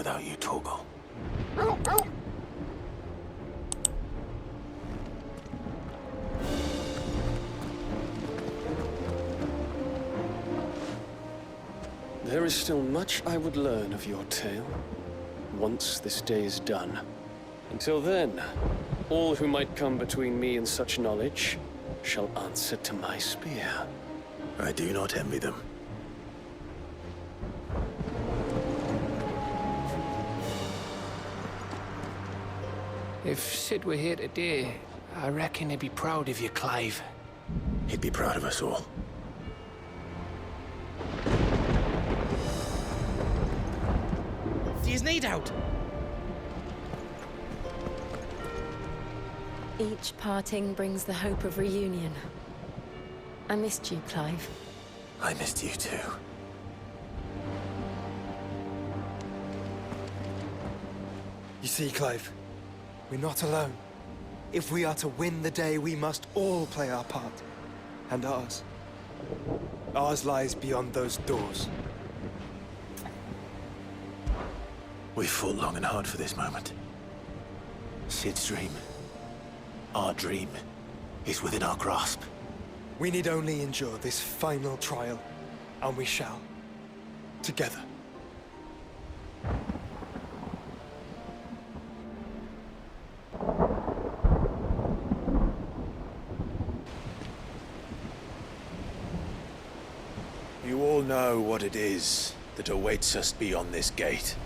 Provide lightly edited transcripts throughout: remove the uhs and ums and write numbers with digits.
without you, Torgal. There is still much I would learn of your tale, once this day is done. Until then, all who might come between me and such knowledge shall answer to my spear. I do not envy them. If Sid were here today, I reckon he'd be proud of you, Clive. He'd be proud of us all. His need out. Each parting brings the hope of reunion. I missed you, Clive. I missed you too. You see, Clive, we're not alone. If we are to win the day, we must all play our part. And ours. Ours lies beyond those doors. We fought long and hard for this moment. Sid's dream, our dream, is within our grasp. We need only endure this final trial, and we shall. Together. You all know what it is that awaits us beyond this gate.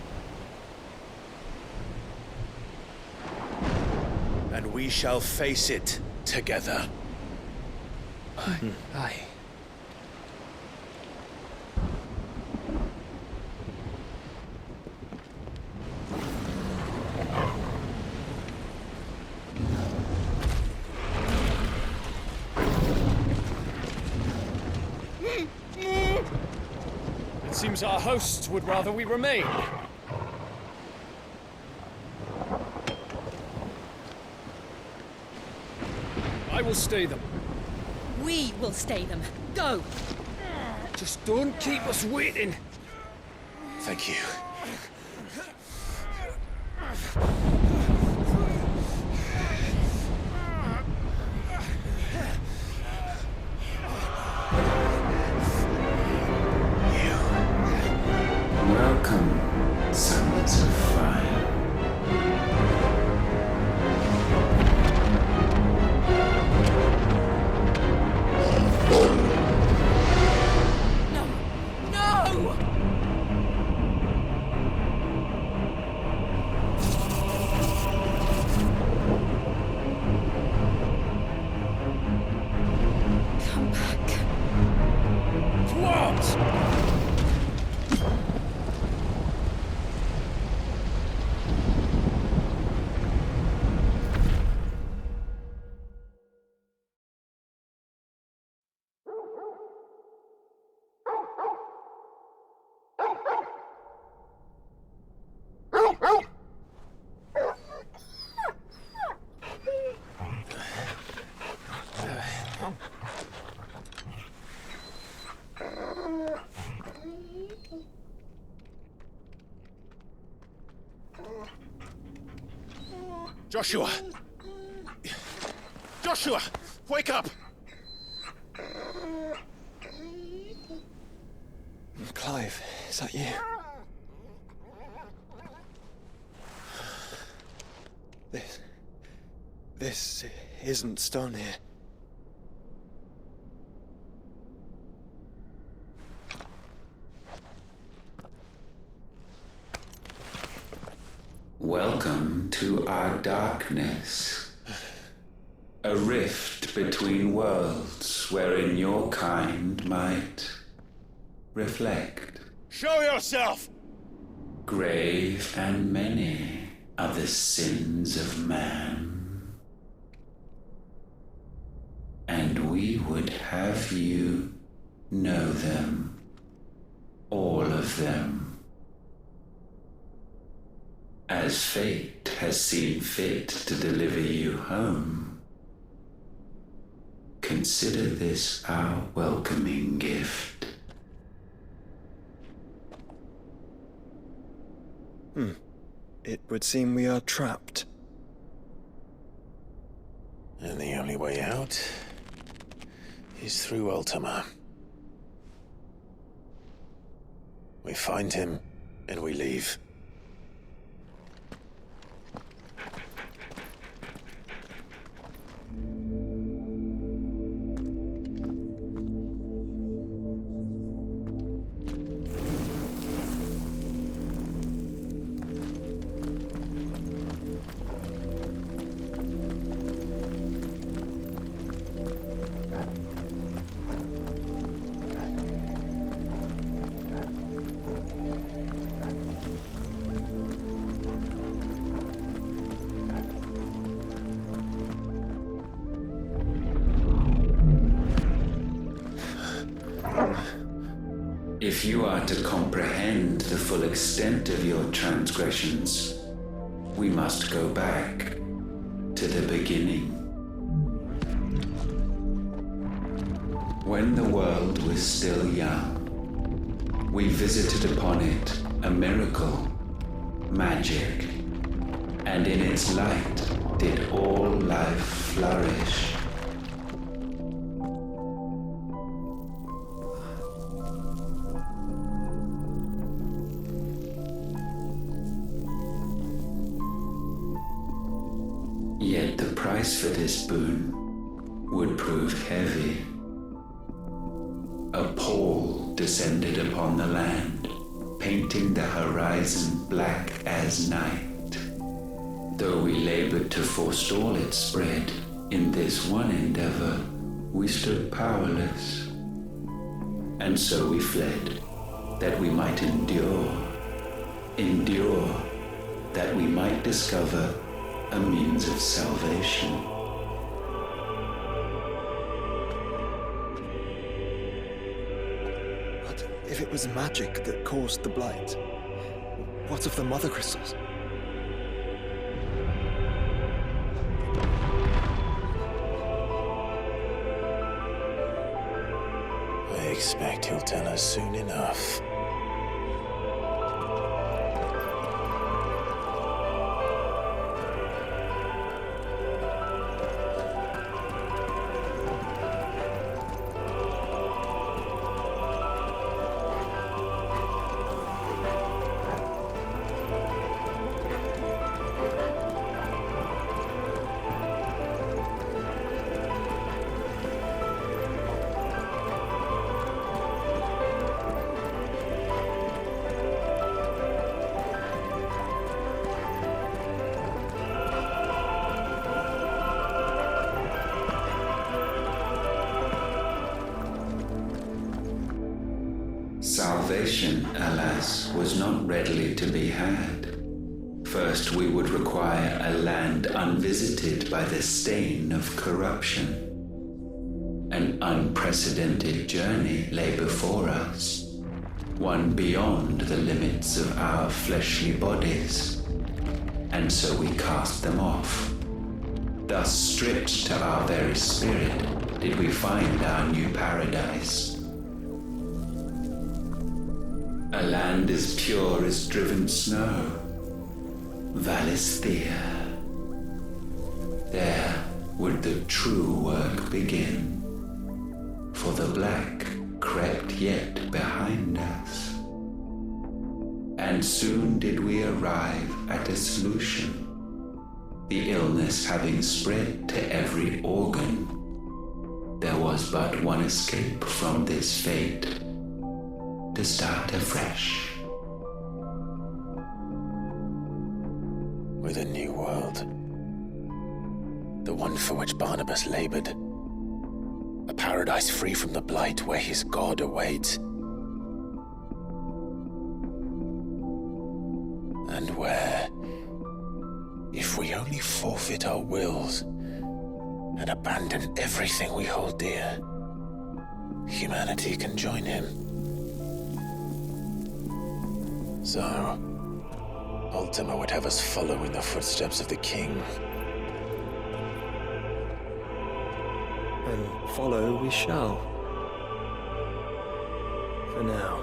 And we shall face it together. Aye. It seems our hosts would rather we remain. I will stay them. We will stay them. Go! Just don't keep us waiting. Thank you. Welcome, sons of fire. No! No! Come back. What? Joshua! Joshua! Wake up! Clive, is that you? This isn't stone here. Welcome to our darkness. A rift between worlds wherein your kind might reflect. Show yourself! Grave and many are the sins of man. And we would have you know them, all of them. As fate has seen fit to deliver you home, consider this our welcoming gift. It would seem we are trapped. And the only way out is through Última. We find him, and we leave. If you are to comprehend the full extent of your transgressions, we must go back to the beginning. When the world was still young, we visited upon it a miracle, magic, and in its light did all life flourish. Yet the price for this boon would prove heavy. A pall descended upon the land, painting the horizon black as night. Though we labored to forestall its spread, in this one endeavor we stood powerless. And so we fled, that we might endure, that we might discover a means of salvation. But if it was magic that caused the blight, what of the mother crystals? I expect he'll tell us soon enough. Salvation, alas, was not readily to be had. First, we would require a land unvisited by the stain of corruption. An unprecedented journey lay before us, one beyond the limits of our fleshly bodies. And so we cast them off. Thus, stripped to our very spirit, did we find our new paradise. A land as pure as driven snow, Valesthia. There would the true work begin, for the black crept yet behind us. And soon did we arrive at a solution, the illness having spread to every organ. There was but one escape from this fate, to start afresh. With a new world. The one for which Barnabas labored. A paradise free from the blight where his God awaits. And where, if we only forfeit our wills and abandon everything we hold dear, humanity can join him. So, Última would have us follow in the footsteps of the king. And follow we shall. For now.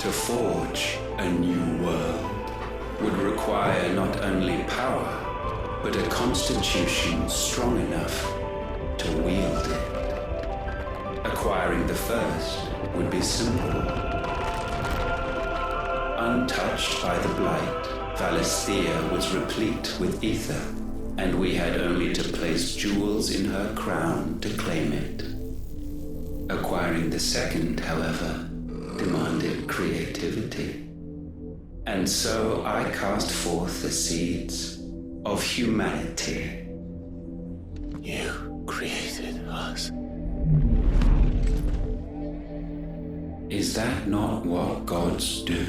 To forge a new world would require not only power, but a constitution strong enough to wield it. Acquiring the first would be simple. Untouched by the blight, Valesthia was replete with ether, and we had only to place jewels in her crown to claim it. Acquiring the second, however, demanded creativity. And so I cast forth the seeds of humanity. You created us. Is that not what gods do?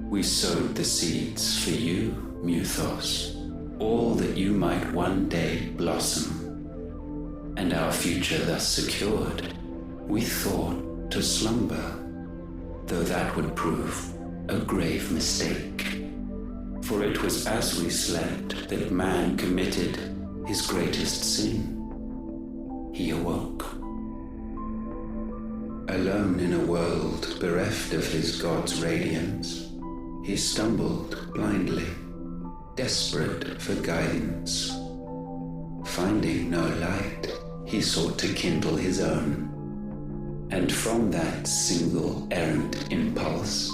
We sowed the seeds for you, Muthos, all that you might one day blossom. And our future thus secured, we thought to slumber, though that would prove a grave mistake. For it was as we slept that man committed his greatest sin. He awoke. Alone in a world bereft of his god's radiance, he stumbled blindly, desperate for guidance. Finding no light, he sought to kindle his own. And from that single errant impulse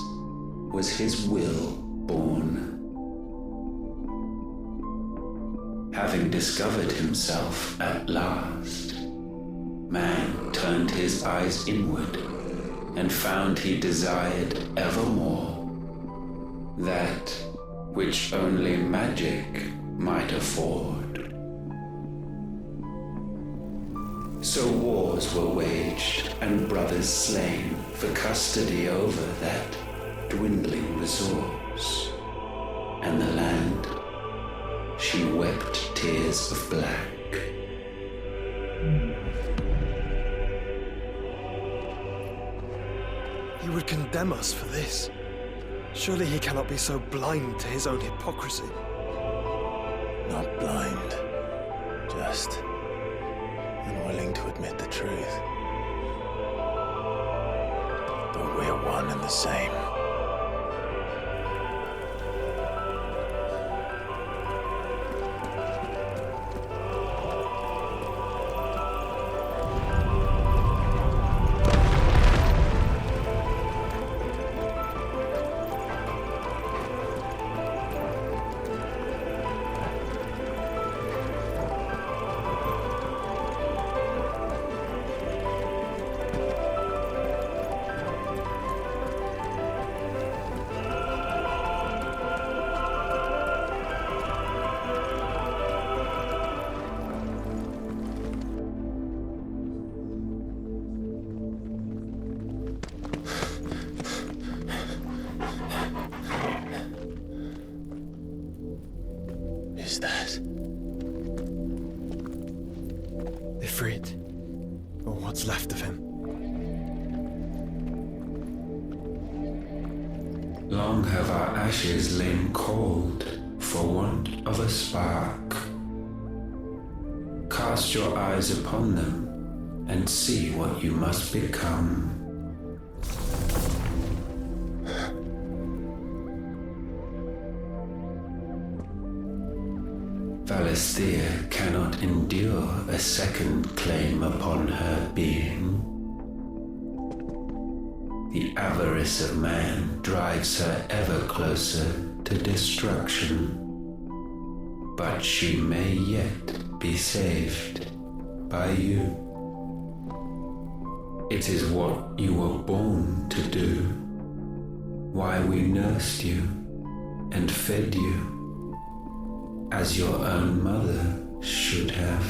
was his will born. Having discovered himself at last, man turned his eyes inward and found he desired evermore that which only magic might afford. So wars were waged and brothers slain for custody over that dwindling resource, and the land, she wept tears of black. He would condemn us for this. Surely he cannot be so blind to his own hypocrisy. Not blind, just unwilling to admit the truth. But we're one and the same. Is that Ifrit, or what's left of him? Long have our ashes lain cold for want of a spark. Cast your eyes upon them and see what you must become. Valesthia cannot endure a second claim upon her being. The avarice of man drives her ever closer to destruction. But she may yet be saved by you. It is what you were born to do, why we nursed you and fed you, as your own mother should have.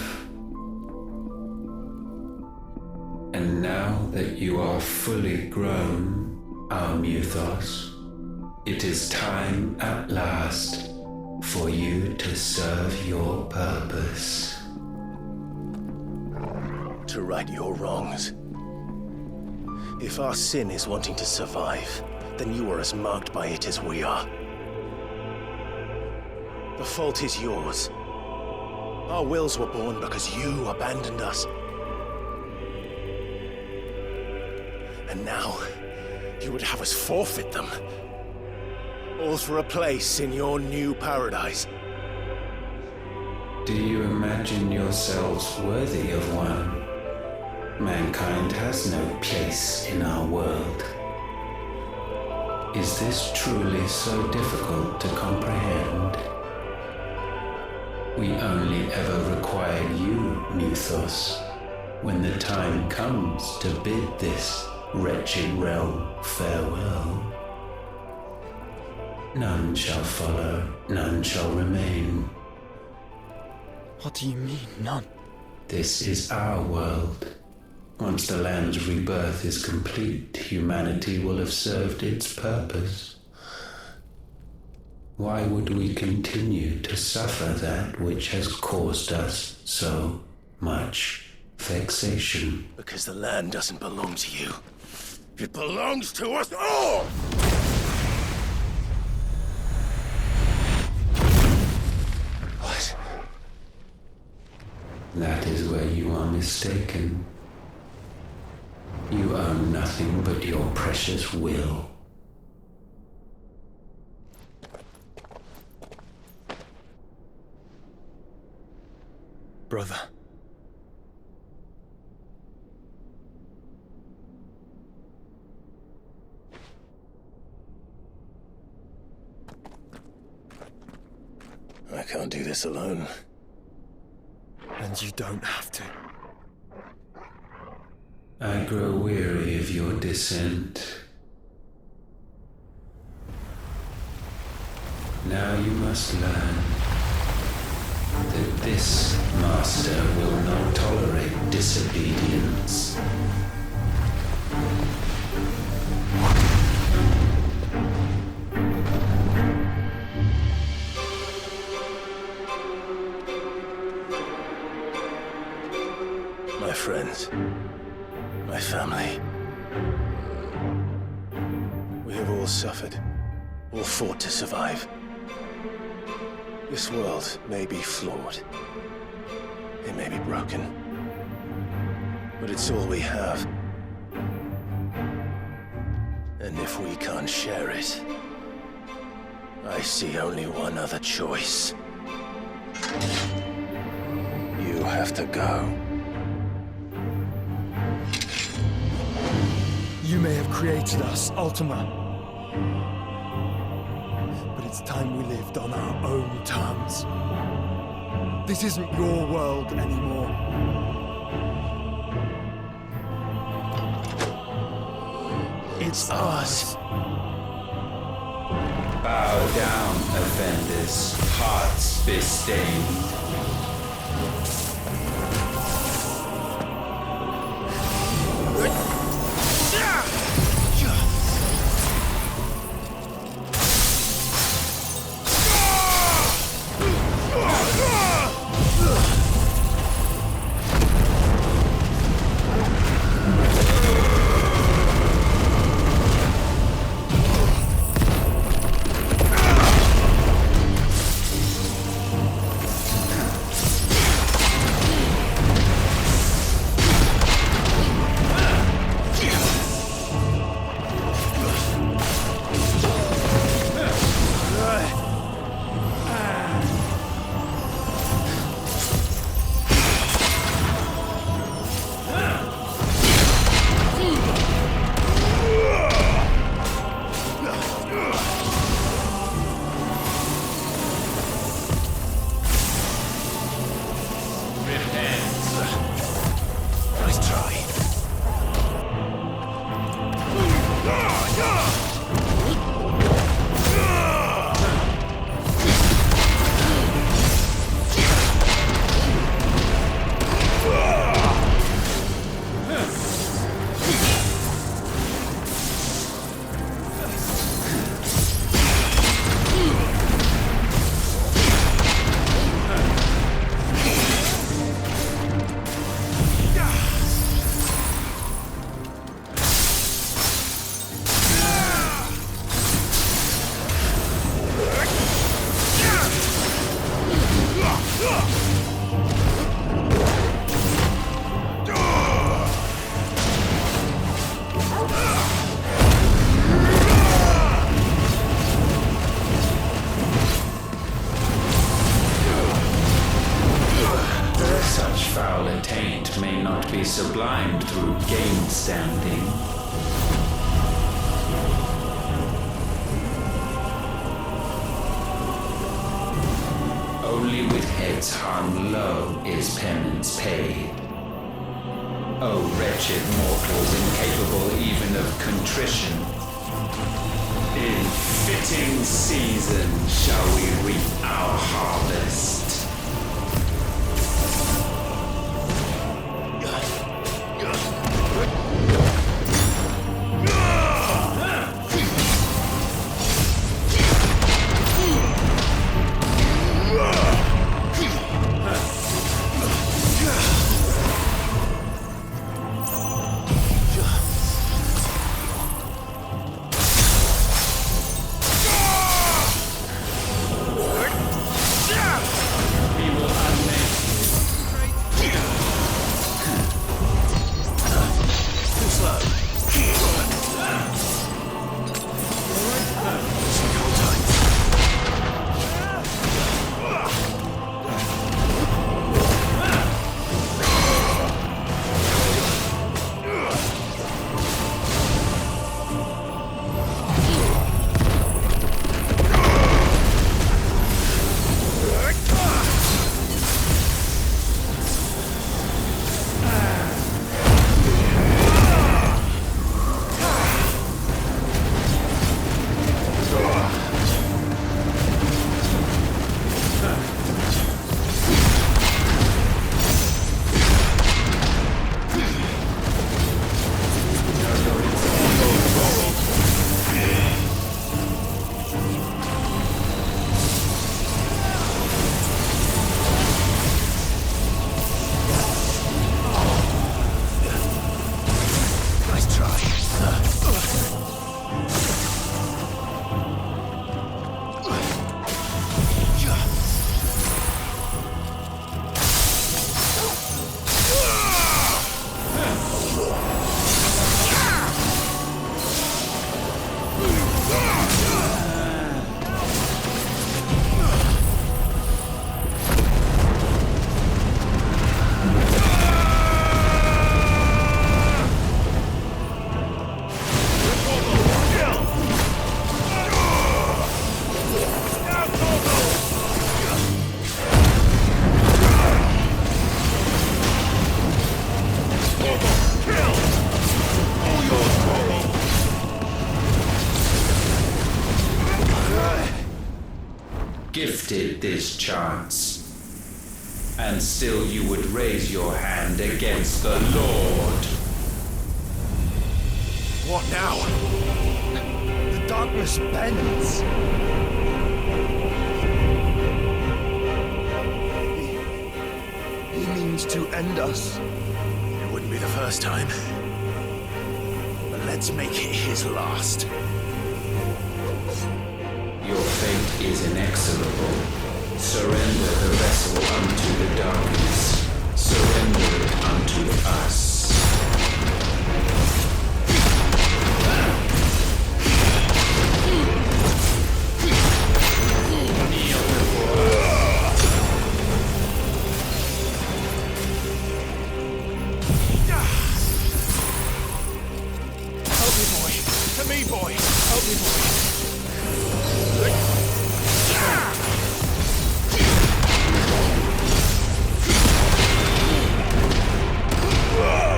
And now that you are fully grown, our Muthos, it is time at last for you to serve your purpose. to right your wrongs? If our sin is wanting to survive, then you are as marked by it as we are. The fault is yours. Our wills were born because you abandoned us. And now, You would have us forfeit them. All for a place in your new paradise. Do you imagine yourselves worthy of one? Mankind has no place in our world. Is this truly so difficult to comprehend? We only ever require you, Mythos, when the time comes to bid this wretched realm farewell. None shall follow, none shall remain. What do you mean, none? This is our world. Once the land's rebirth is complete, humanity will have served its purpose. Why would we continue to suffer that which has caused us so much vexation? Because the land doesn't belong to you. It belongs to us all! What? That is where you are mistaken. You own nothing but your precious will. Brother. I can't do this alone. And you don't have to. I grow weary of your dissent. Now you must learn that this master will not tolerate disobedience. My friends, my family. We have all suffered, all fought to survive. This world may be flawed. It may be broken. But it's all we have. And if we can't share it, I see only one other choice. You have to go. You may have created us, Última. But it's time we lived on our own terms. This isn't your world anymore. It's ours. Bow down, offenders, hearts be stained. understanding. Only with heads hung low is penance paid. O wretched mortals incapable even of contrition, in fitting season shall we reap our harvest. Gifted this chance, and still you would raise your hand against the Lord. What now? The darkness bends. He means to end us. It wouldn't be the first time. But let's make it his last. Your fate is inexorable. Surrender the vessel unto the darkness. Surrender it unto us. Kneel before us. Help me, boy. To me, boy. Help me, boy. Ah!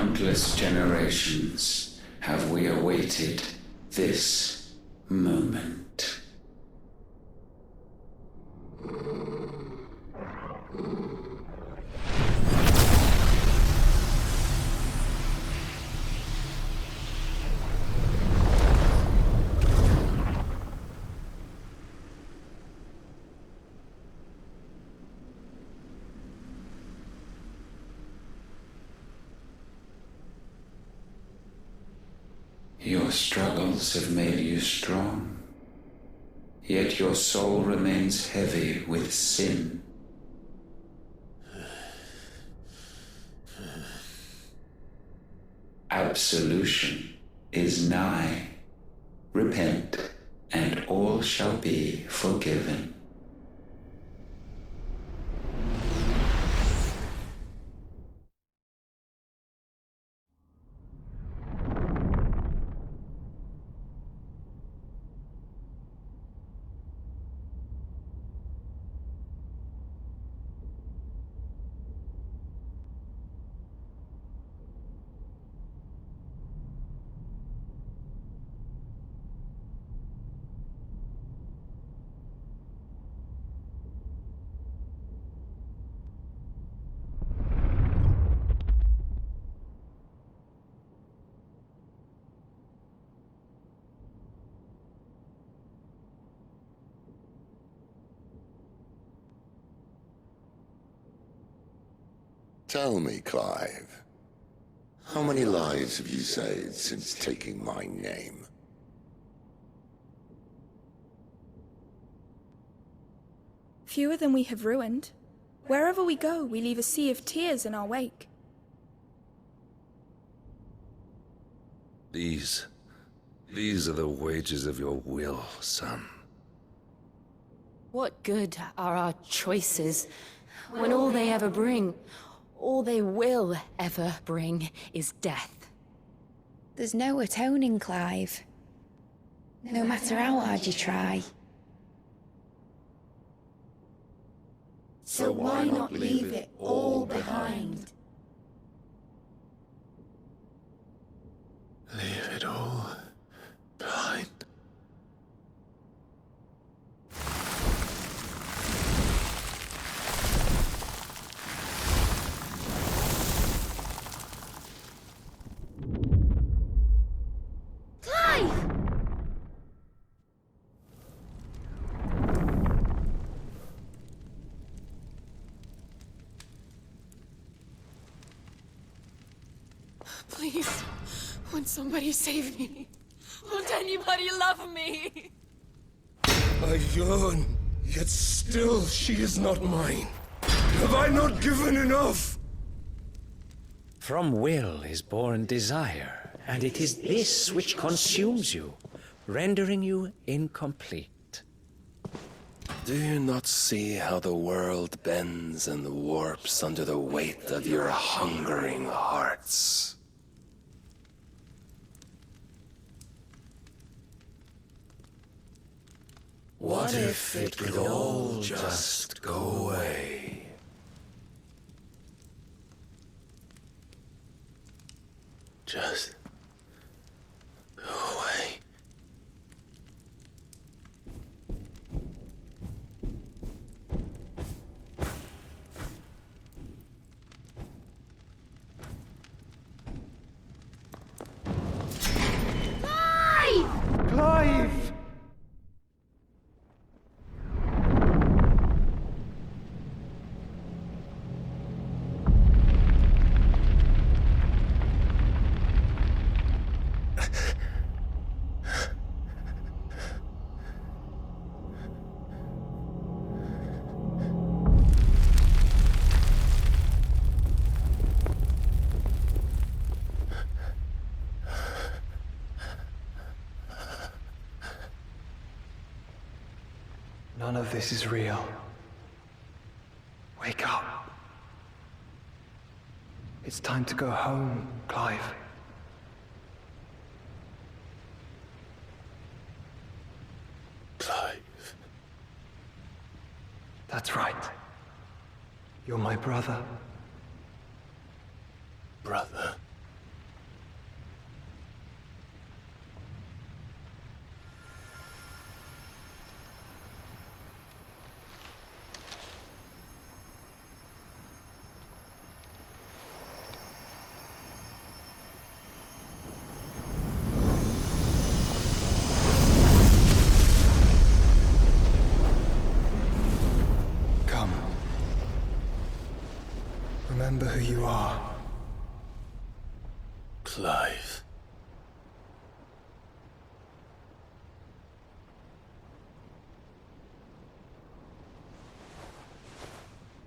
countless generations have we awaited this moment. Your struggles have made you strong, yet your soul remains heavy with sin. Absolution is nigh. Repent, and all shall be forgiven. Tell me, Clive, how many lives have you saved since taking my name? Fewer than we have ruined. Wherever we go, we leave a sea of tears in our wake. These are the wages of your will, son. What good are our choices when all they ever bring, all they will ever bring, is death? There's no atoning, Clive. No matter how hard you try. So why not leave it all behind? Leave it all behind. Please, won't somebody save me? Won't anybody love me? I yearn, yet still she is not mine. Have I not given enough? From will is born desire, and it is this which consumes you, rendering you incomplete. Do you not see how the world bends and warps under the weight of your hungering hearts? What if it could all just go away? Just go away. Clive! None of this is real. Wake up. It's time to go home, Clive. Clive. That's right. You're my brother. Brother. remember who you are. Clive.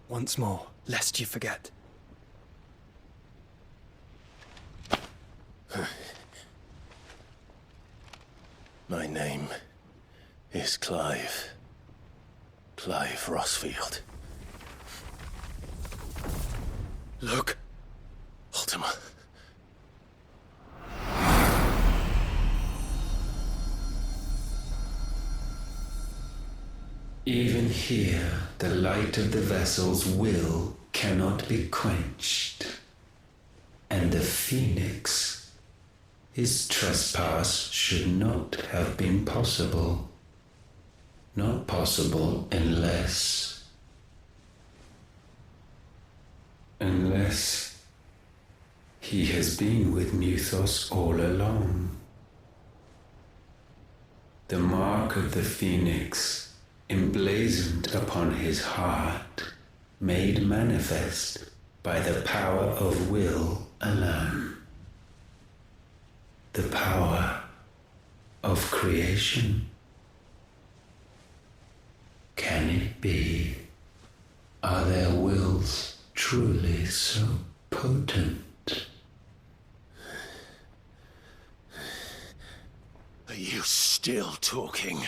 Once more, lest you forget. My name is Clive. Clive Rossfield. Look. Última. Even here, the light of the vessel's will cannot be quenched. And the Phoenix, his trespass should not have been possible. Not possible unless he has been with Muthos all along. The mark of the Phoenix, emblazoned upon his heart, made manifest by the power of will alone. The power of creation. Can it be? Are their wills truly so potent? Are you still talking?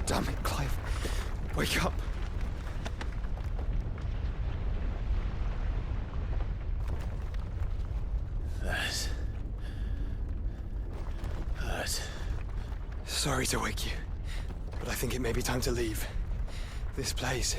Damn it, Clive. Wake up. That hurt. Sorry to wake you, but I think it may be time to leave. This place.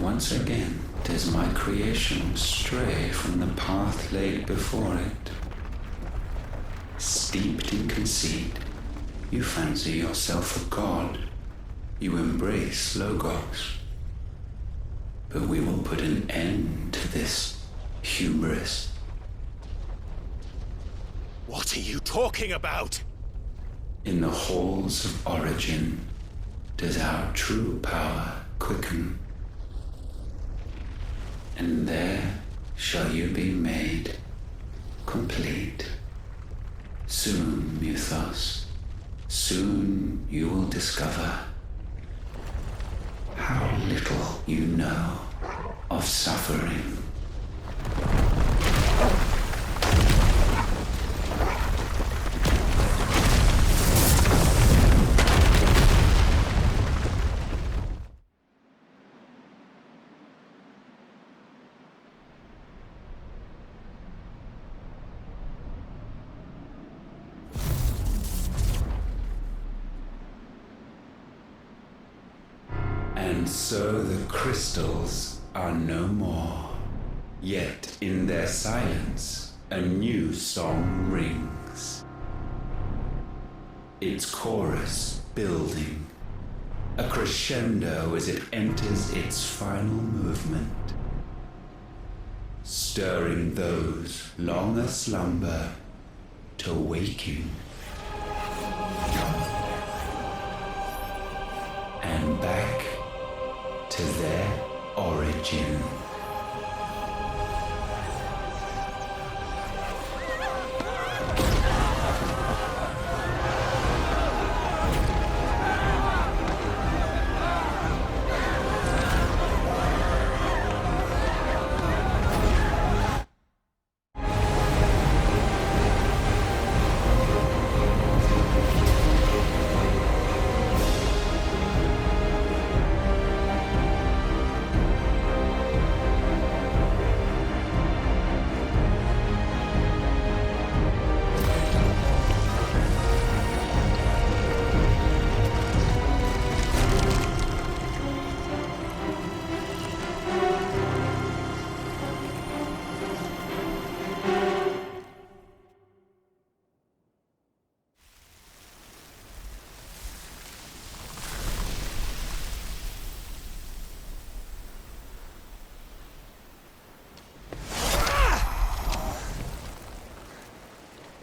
Once again does my creation stray from the path laid before it. Steeped in conceit, you fancy yourself a god. You embrace Logos. But we will put an end to this hubris. What are you talking about? In the halls of origin does our true power quicken. And there shall you be made complete. Soon, Muthos, soon you will discover how little you know of suffering. And so the crystals are no more. Yet in their silence, a new song rings. Its chorus building, a crescendo as it enters its final movement, stirring those long aslumber to waking. And back to their origin.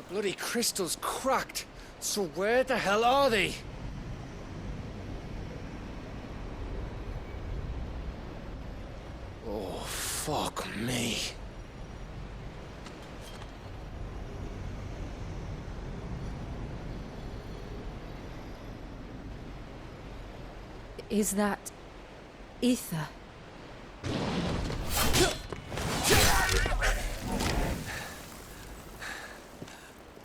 Bloody crystal's cracked. So where the hell are they? Oh, fuck me. Is that ether?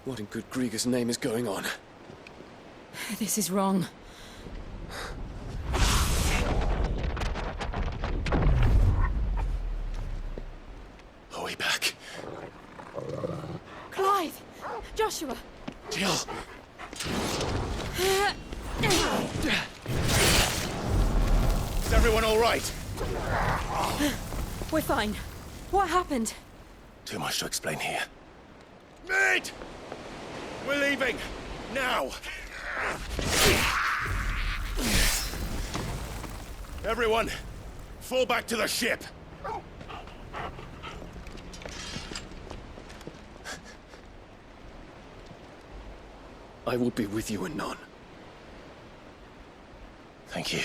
What in good Grieger's name is going on? This is wrong. Are we back? Clive! Joshua! Jill! Is everyone all right? We're fine. What happened? Too much to explain here. Mate! We're leaving! Now! Everyone, fall back to the ship! I will be with you anon. Thank you.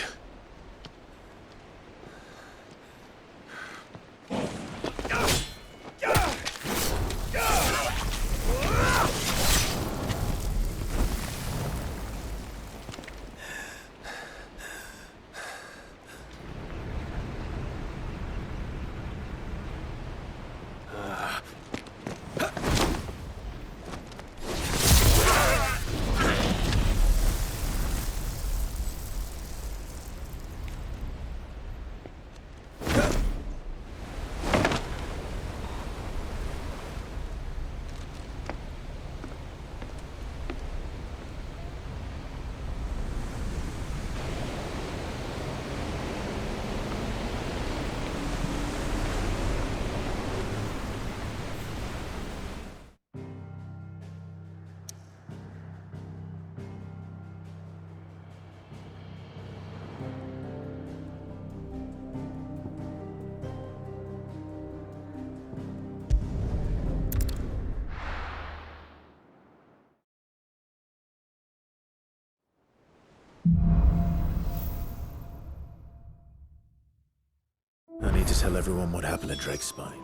I need to tell everyone what happened at Drake's Spine.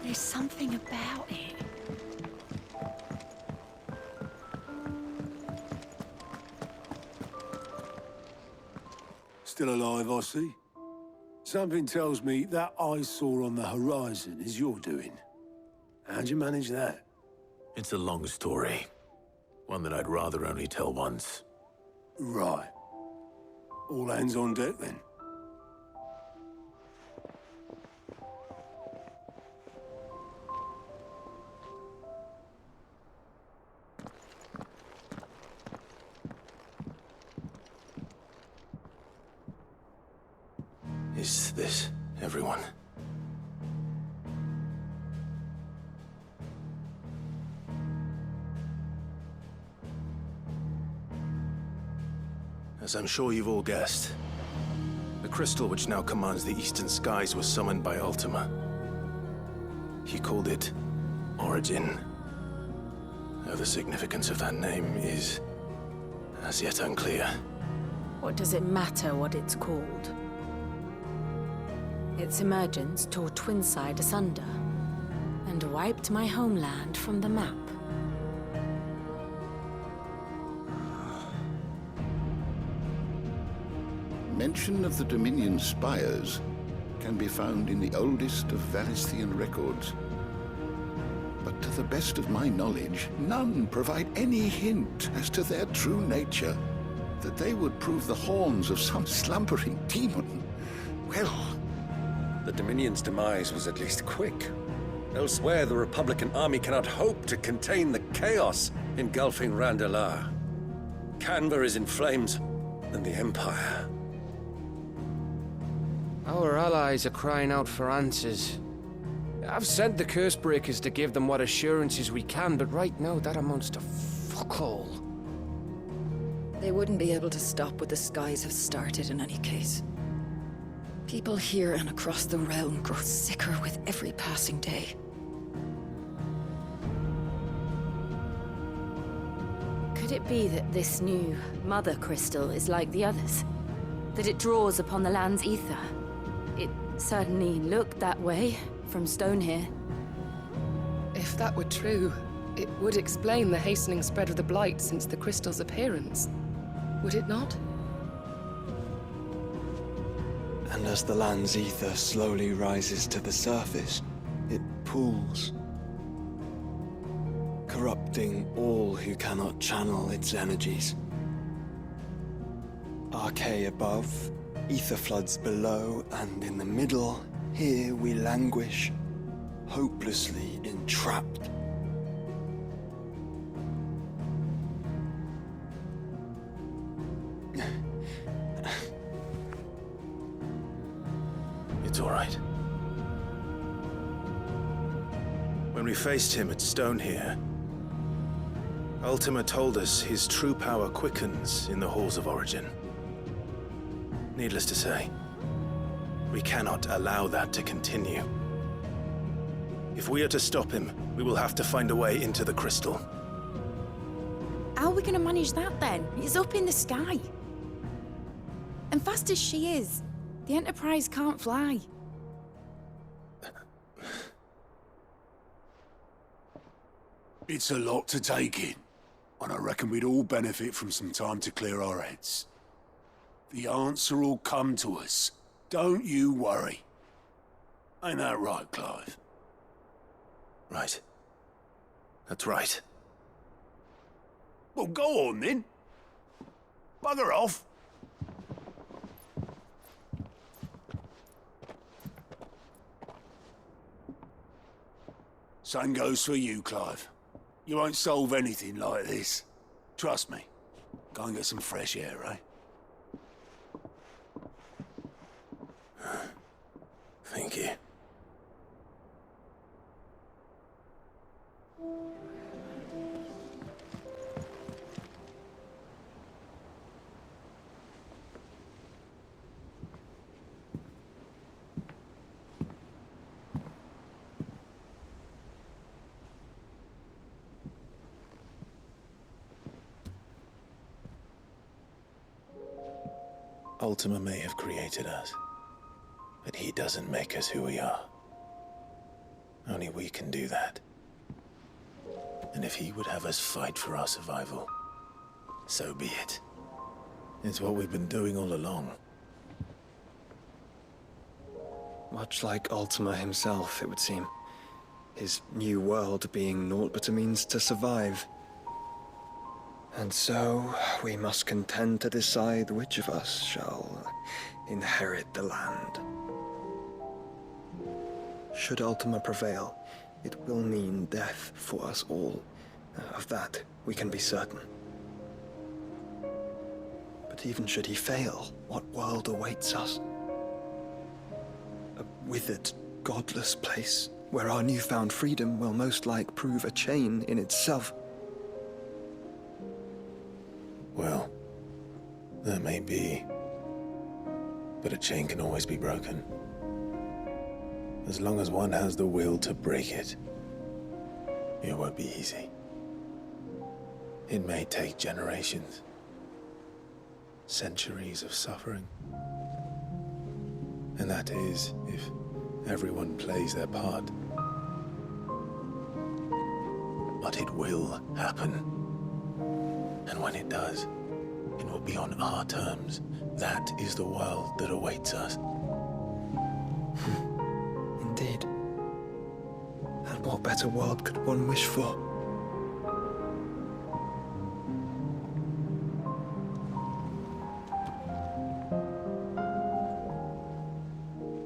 There's something about it. Still alive, I see. Something tells me that I saw on the horizon is your doing. How'd you manage that? It's a long story. One that I'd rather only tell once. Right. All hands on deck, then. Is this everyone? As I'm sure you've all guessed, the crystal which now commands the eastern skies was summoned by Última. He called it Origin. Though the significance of that name is as yet unclear. What does it matter what it's called? Its emergence tore Twinside asunder and wiped my homeland from the map. Mention of the Dominion spires can be found in the oldest of Valesthian records. But to the best of my knowledge, none provide any hint as to their true nature. That they would prove the horns of some slumbering demon. Well, the Dominion's demise was at least quick. Elsewhere, the Republican army cannot hope to contain the chaos engulfing Randalar. Canva is in flames, and the Empire. Our allies are crying out for answers. I've sent the Cursebreakers to give them what assurances we can, but right now that amounts to fuck all. They wouldn't be able to stop what the skies have started in any case. People here and across the realm grow sicker with every passing day. Could it be that this new Mother Crystal is like the others? That it draws upon the land's ether? It certainly looked that way from stone here. If that were true, it would explain the hastening spread of the Blight since the crystal's appearance. Would it not? And as the land's ether slowly rises to the surface, it pools, corrupting all who cannot channel its energies. Archay above, ether floods below, and in the middle, here we languish, hopelessly entrapped. It's all right. When we faced him at Stone here, Última told us his true power quickens in the halls of Origin. Needless to say, we cannot allow that to continue. If we are to stop him, we will have to find a way into the crystal. How are we gonna manage that then? It's up in the sky. And fast as she is, the Enterprise can't fly. It's a lot to take in, and I reckon we'd all benefit from some time to clear our heads. The answer will come to us. Don't you worry. Ain't that right, Clive? Right. That's right. Well, go on then. Bugger off. Same goes for you, Clive. You won't solve anything like this. Trust me. Go and get some fresh air, eh? Thank you. Última may have created us, but he doesn't make us who we are. Only we can do that. And if he would have us fight for our survival, so be it. It's what we've been doing all along. Much like Última himself, it would seem. His new world being naught but a means to survive. And so, we must contend to decide which of us shall inherit the land. Should Última prevail, it will mean death for us all. Of that, we can be certain. But even should he fail, what world awaits us? withered, godless place where our newfound freedom will most like prove a chain in itself. Well, that may be. But a chain can always be broken. As long as one has the will to break it. It won't be easy. It may take generations. Centuries of suffering. And that is if everyone plays their part. But it will happen. And when it does, it will be on our terms. That is the world that awaits us. Indeed. And what better world could one wish for?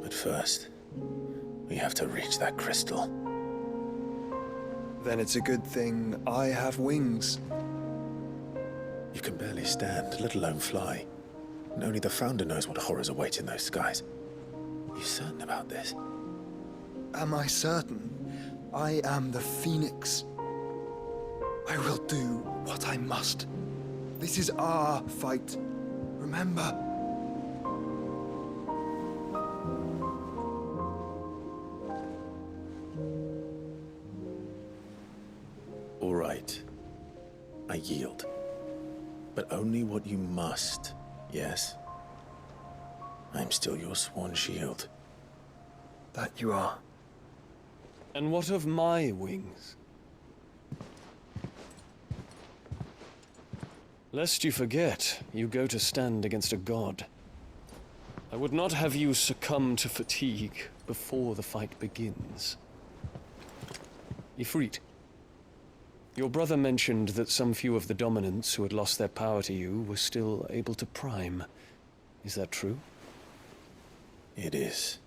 But first, we have to reach that crystal. Then it's a good thing I have wings. You can barely stand, let alone fly. And only the Founder knows what horrors await in those skies. You certain about this? Am I certain? I am the Phoenix. I will do what I must. This is our fight. Remember? All right. I yield. But only what you must, yes? I'm still your sworn shield. That you are. And what of my wings? Lest you forget, you go to stand against a god. I would not have you succumb to fatigue before the fight begins. Ifrit, your brother mentioned that some few of the dominants who had lost their power to you were still able to prime. Is that true? It is.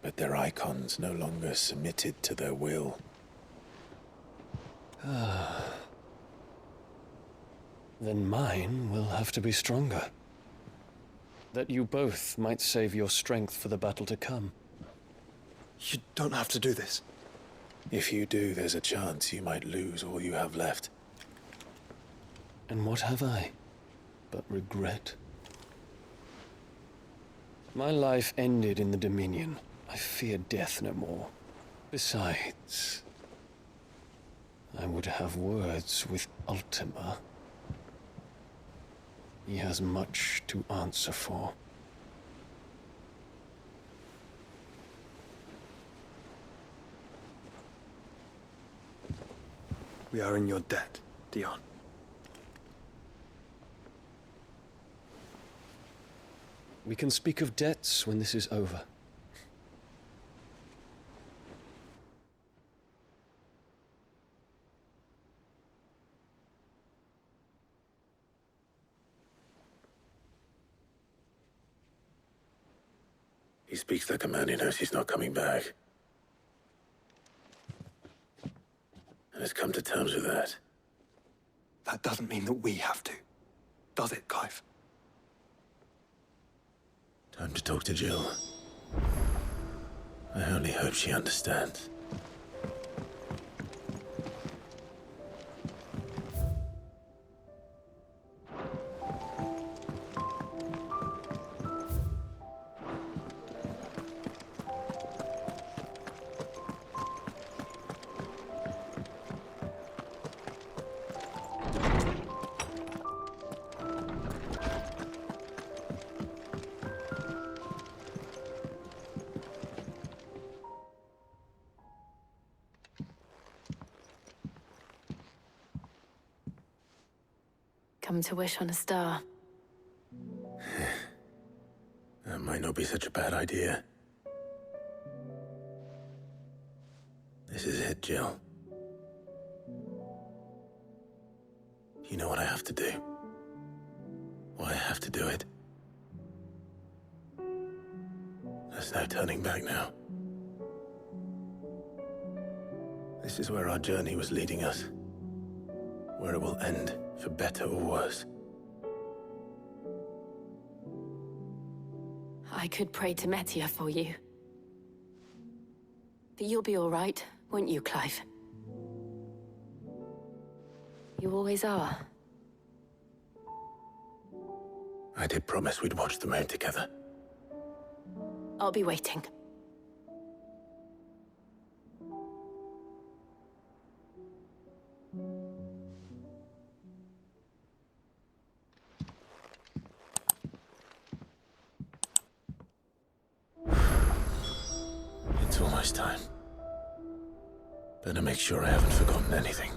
But their icons no longer submitted to their will. Then mine will have to be stronger. That you both might save your strength for the battle to come. You don't have to do this. If you do, there's a chance you might lose all you have left. And what have I but regret? My life ended in the Dominion. I fear death no more. Besides, I would have words with Última. He has much to answer for. We are in your debt, Dion. We can speak of debts when this is over. He speaks like a man who knows he's not coming back. And has come to terms with that. That doesn't mean that we have to, does it, Clive? Time to talk to Jill. I only hope she understands. Come to wish on a star. That might not be such a bad idea. This is it, Jill. You know what I have to do. Why I have to do it. There's no turning back now. This is where our journey was leading us. Where it will end, for better or worse. I could pray to Metia for you. But you'll be all right, won't you, Clive? You always are. I did promise we'd watch the moon together. I'll be waiting. It's almost time. Better make sure I haven't forgotten anything.